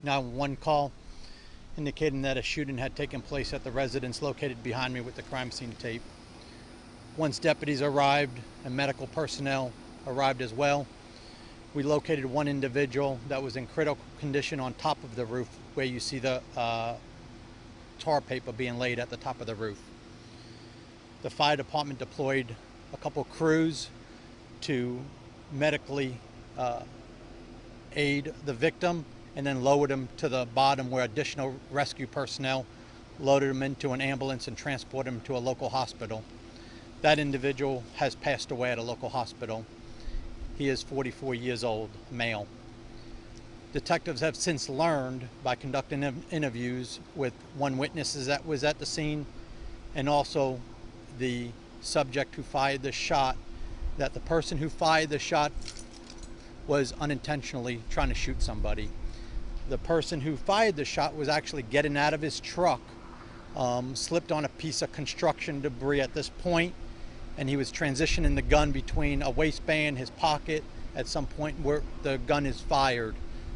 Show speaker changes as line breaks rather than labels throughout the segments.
911 call indicating that a shooting had taken place at the residence located behind me with the crime scene tape. Once deputies arrived and medical personnel arrived as well, we located one individual that was in critical condition on top of the roof, where you see the tar paper being laid at the top of the roof. The fire department deployed a couple crews to medically aid the victim and then lowered him to the bottom, where additional rescue personnel loaded him into an ambulance and transported him to a local hospital. That individual has passed away at a local hospital. He is 44 years old, male. Detectives have since learned by conducting interviews with one witness that was at the scene and also the subject who fired the shot, that the person who fired the shot was unintentionally trying to shoot somebody. The person who fired the shot was actually getting out of his truck, slipped on a piece of construction debris at this point, and he was transitioning the gun between a waistband, his pocket, at some point where the gun is fired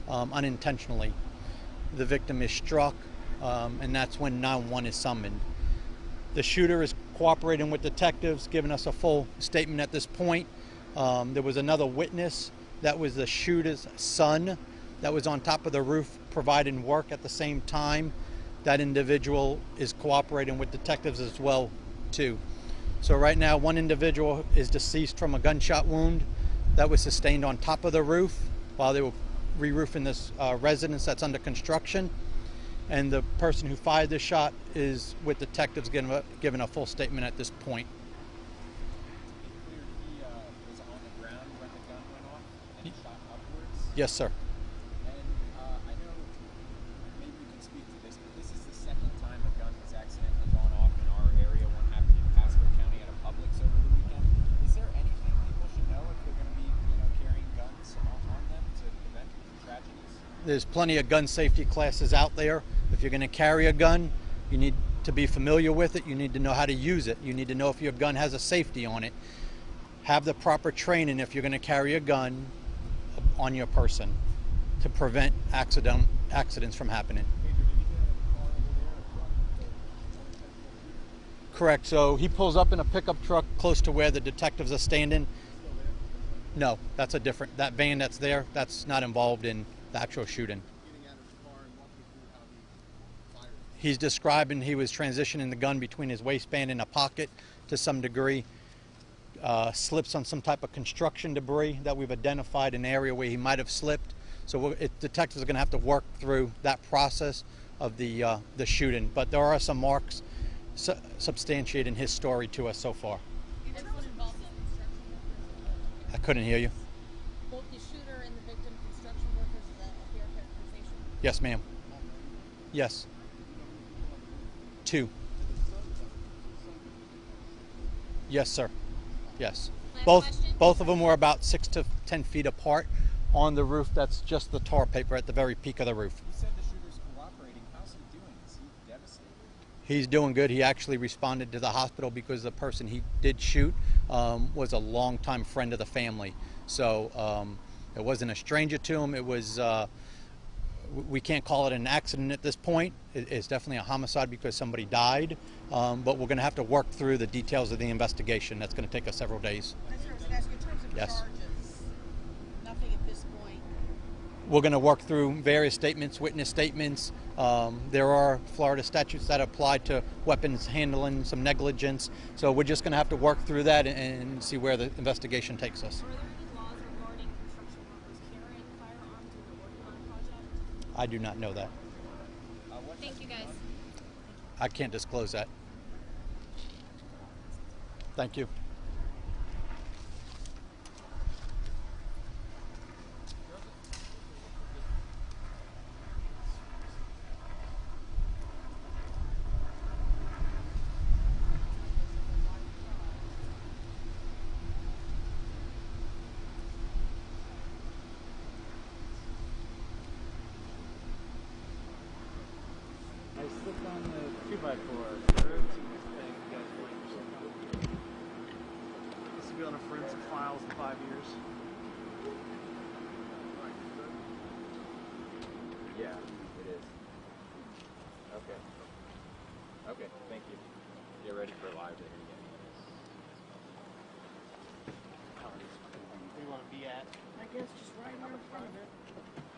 unintentionally. The victim is struck, and that's when 911 is summoned. The shooter is cooperating with detectives, giving us a full statement at this point. There was another witness that was the shooter's son that was on top of the roof providing work at the same time. That individual is cooperating with detectives as well too. So right now, one individual is deceased from a gunshot wound that was sustained on top of the roof while they were re-roofing this residence that's under construction. And the person who fired the shot is with detectives giving a full statement at this point.
He was on the ground when the gun went off and he shot upwards.
Yes, sir.
And I know maybe you can speak to this, but this is the second time a gun has accidentally gone off in our area. One happened in Pasco County at a Publix over the weekend. Is there anything people should know if they're going to be, carrying guns on them to prevent tragedies?
There's plenty of gun safety classes out there. If you're going to carry a gun, you need to be familiar with it. You need to know how to use it. You need to know if your gun has a safety on it. Have the proper training if you're going to carry a gun on your person to prevent accidents from happening. Correct. So he pulls up in a pickup truck close to where the detectives are standing. No, that's a different, that van that's there, that's not involved in the actual shooting. He's describing he was transitioning the gun between his waistband and a pocket to some degree, slips on some type of construction debris that we've identified an area where he might have slipped. So detectives are going to have to work through that process of the shooting. But there are some marks substantiating his story to us so far. I couldn't hear you.
Both the shooter and the victim construction workers, is that a fair characterization?
Yes, ma'am. Yes. 2. Yes, sir. Yes. Both of them were about 6 to 10 feet apart on the roof. That's just the tar paper at the very peak of the roof.
You said the shooter's cooperating. How's he doing? Is he devastated?
He's doing good. He actually responded to the hospital because the person he did shoot was a longtime friend of the family. So it wasn't a stranger to him. It was, we can't call it an accident at this point. It's definitely a homicide because somebody died. But we're going to have to work through the details of the investigation. That's going to take us several days.
In terms of
Yes.
charges, nothing at this point.
We're going to work through various statements, witness statements. There are Florida statutes that apply to weapons handling, some negligence. So we're just going to have to work through that and see where the investigation takes us.
Are there any laws regarding construction workers carrying firearms when they're working on a project?
I do not know that.
Thank you, guys.
I can't disclose that. Thank you.
I slipped on the 2x4. This will be on a forensic files in 5 years.
Yeah, it is. Okay. Okay, thank you. Get ready for live. They're gonna get me this.
Where you want to be at?
I guess just right here in front of it.